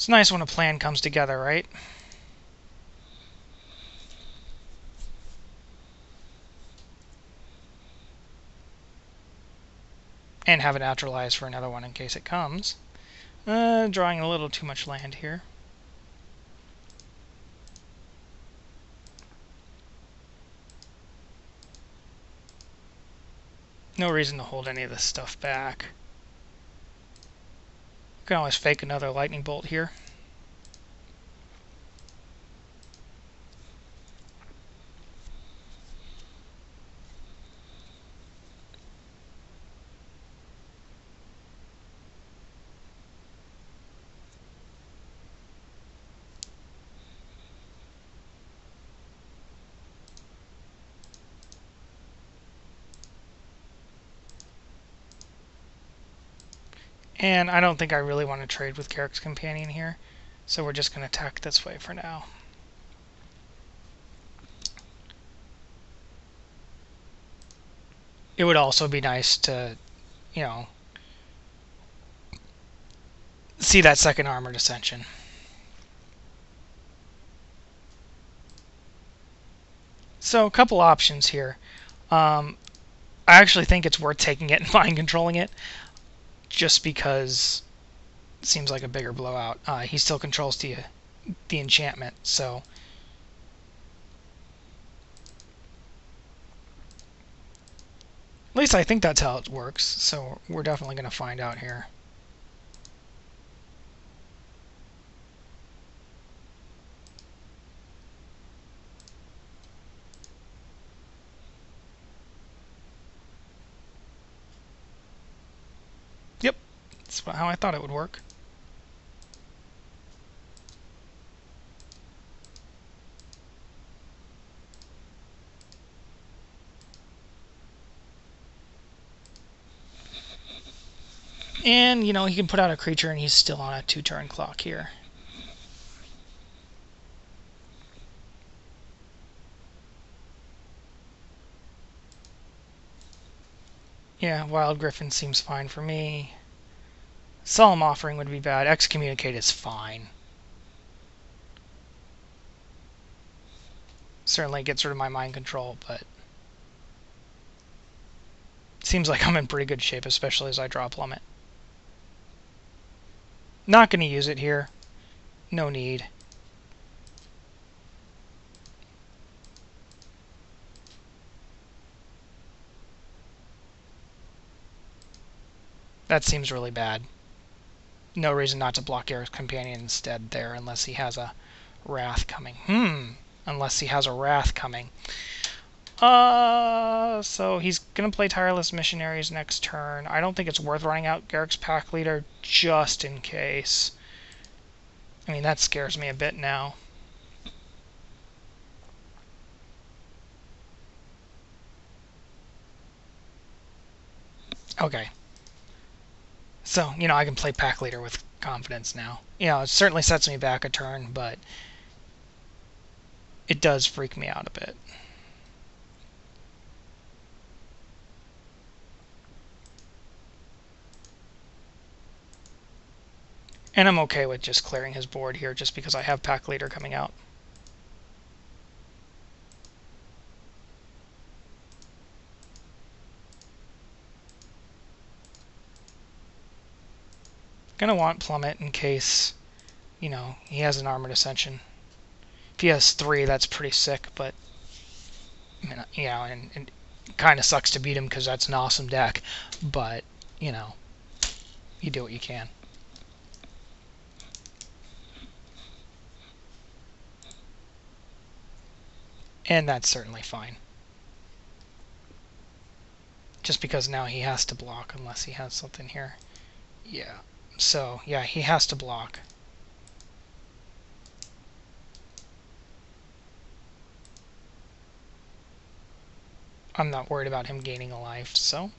It's nice when a plan comes together, right? And have it naturalized for another one in case it comes. Drawing a little too much land here. No reason to hold any of this stuff back. You can always fake another lightning bolt here. And I don't think I really want to trade with Garrick's Companion here, so we're just going to attack this way for now. It would also be nice to, you know, see that second Armored Ascension. So a couple options here. I actually think it's worth taking it and mind controlling it, just because it seems like a bigger blowout. He still controls the enchantment, so at least I think that's how it works. So we're definitely going to find out here. Yep, that's how I thought it would work. And, you know, he can put out a creature and he's still on a 2-turn clock here. Yeah, Wild Griffin seems fine for me. Solemn Offering would be bad. Excommunicate is fine. Certainly gets rid of my mind control, but seems like I'm in pretty good shape, especially as I draw Plummet. Not going to use it here. No need. That seems really bad. No reason not to block Garrick's Companion instead there, unless he has a Wrath coming. Unless he has a Wrath coming. So he's going to play Tireless Missionaries next turn. I don't think it's worth running out Garrick's Pack Leader just in case. I mean, that scares me a bit now. Okay. So, you know, I can play Pack Leader with confidence now. You know, it certainly sets me back a turn, but it does freak me out a bit. And I'm okay with just clearing his board here just because I have Pack Leader coming out. Gonna want Plummet in case, you know, he has an Armored Ascension. If he has 3, that's pretty sick, but, you know, and it kind of sucks to beat him because that's an awesome deck, but, you know, you do what you can. And that's certainly fine. Just because now he has to block unless he has something here. Yeah. So, yeah, he has to block. I'm not worried about him gaining a life, so.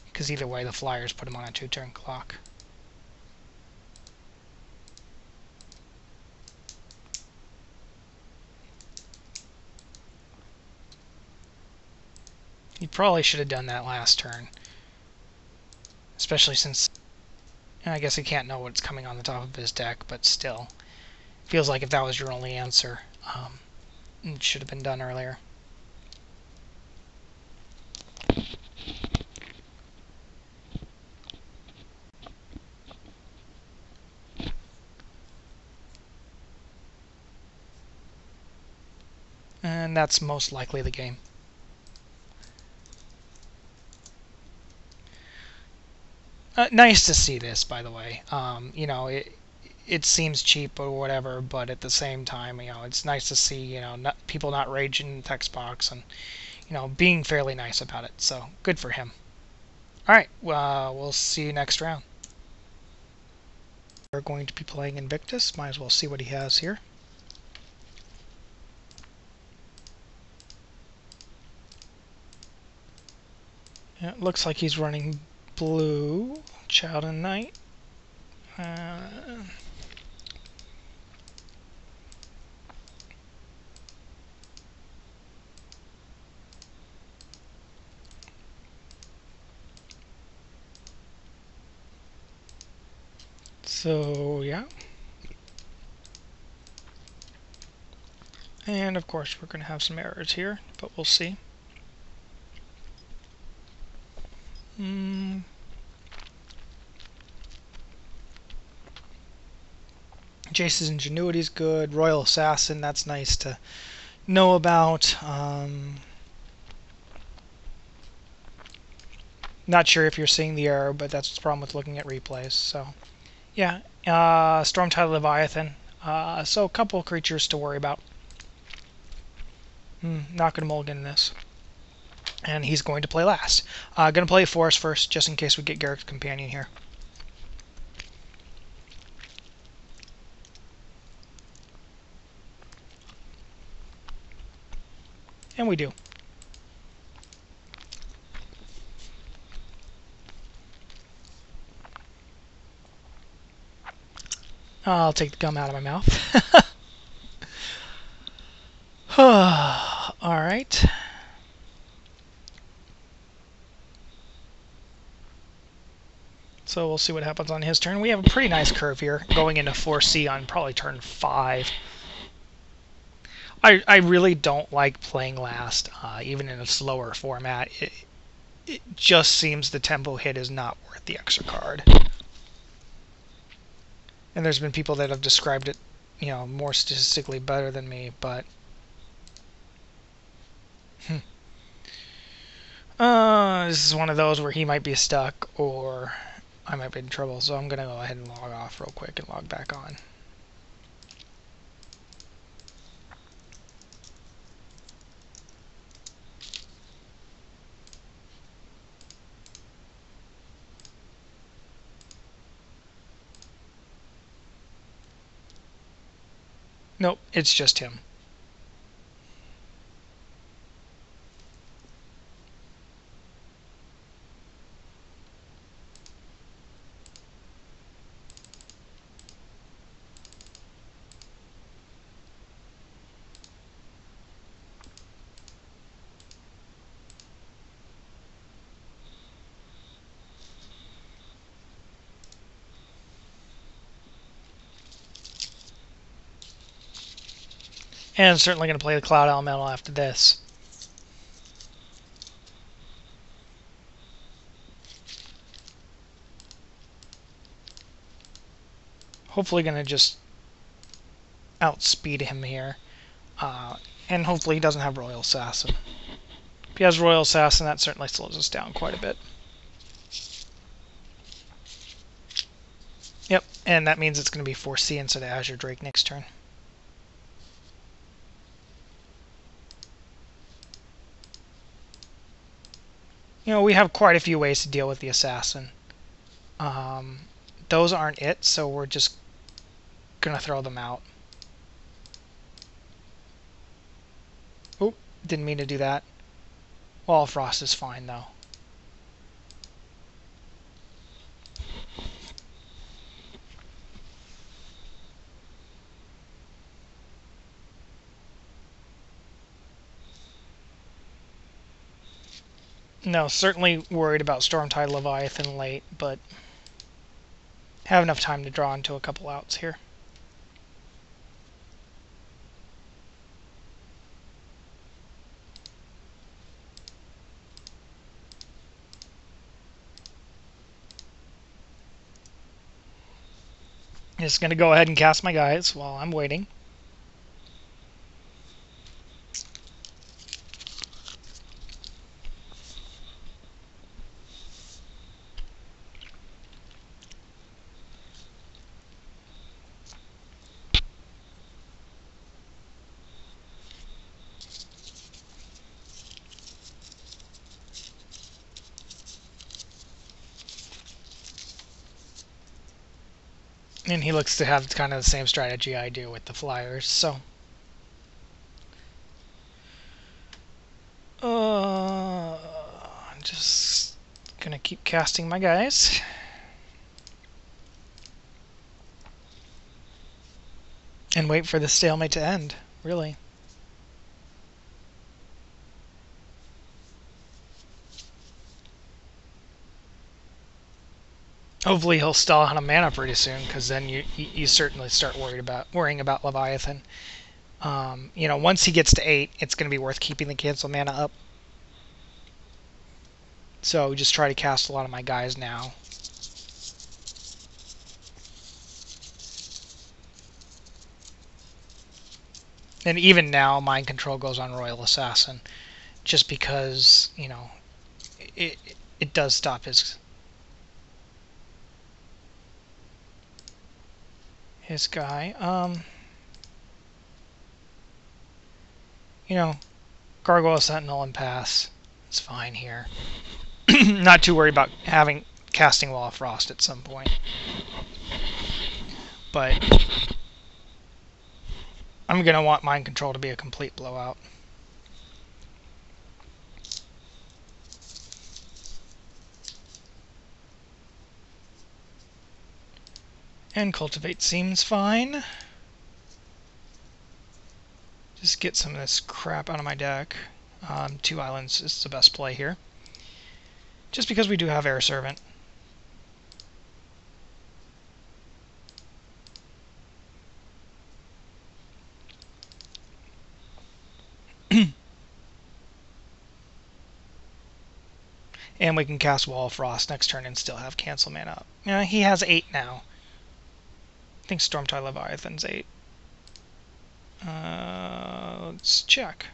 Because either way, the Flyers put him on a 2-turn clock. He probably should have done that last turn. Especially since And I guess he can't know what's coming on the top of his deck, but still. Feels like if that was your only answer, it should have been done earlier. And that's most likely the game. Nice to see this, by the way. You know, it seems cheap or whatever, but at the same time, you know, it's nice to see, you know, people not raging in the text box and, you know, being fairly nice about it. So good for him. All right, we'll see you next round. We're going to be playing Invictus. Might as well see what he has here. Yeah, it looks like he's running blue, Child and Knight. So, yeah. And, of course, we're going to have some errors here, but we'll see. Jace's Ingenuity is good. Royal Assassin, that's nice to know about. Not sure if you're seeing the error, but that's the problem with looking at replays. So, yeah. Stormtide Leviathan. So a couple creatures to worry about. Not going to mulligan this. And he's going to play last. Going to play Forest first, just in case we get Garrick's Companion here. And we do. I'll take the gum out of my mouth. Alright. So we'll see what happens on his turn. We have a pretty nice curve here, going into 4C on probably turn 5. I really don't like playing last, even in a slower format. It just seems the tempo hit is not worth the extra card. And there's been people that have described it, you know, more statistically better than me, but this is one of those where he might be stuck or I might be in trouble, so I'm going to go ahead and log off real quick and log back on. Nope, it's just him. And certainly going to play the Cloud Elemental after this. Hopefully going to just outspeed him here. And hopefully he doesn't have Royal Assassin. If he has Royal Assassin, that certainly slows us down quite a bit. Yep, and that means it's going to be 4C instead of Azure Drake next turn. You know, we have quite a few ways to deal with the Assassin. Those aren't it, so we're just going to throw them out. Oop, didn't mean to do that. Wall of Frost is fine, though. No, certainly worried about Stormtide Leviathan late, but have enough time to draw into a couple outs here. Just going to go ahead and cast my guys while I'm waiting. And he looks to have kind of the same strategy I do with the flyers, so. I'm just gonna keep casting my guys. And wait for the stalemate to end, really. Hopefully he'll stall out of mana pretty soon, because then you certainly start worrying about Leviathan. You know, once he gets to 8, it's going to be worth keeping the cancel mana up. So just try to cast a lot of my guys now. And even now, Mind Control goes on Royal Assassin, just because, you know, it does stop his guy. You know, Gargoyle Sentinel and pass. It's fine here. Not too worried about casting Wall of Frost at some point. But I'm going to want Mind Control to be a complete blowout. And Cultivate seems fine. Just get some of this crap out of my deck. 2 islands is the best play here. Just because we do have Air Servant. And we can cast Wall of Frost next turn and still have cancel mana up. You know, he has 8 now. I think Stormtide Leviathan's 8. Let's check.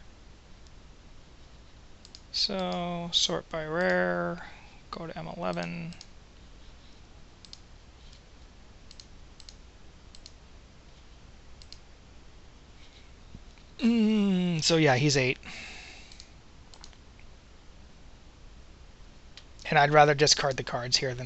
So, sort by rare, go to M11. So yeah, he's 8. And I'd rather discard the cards here than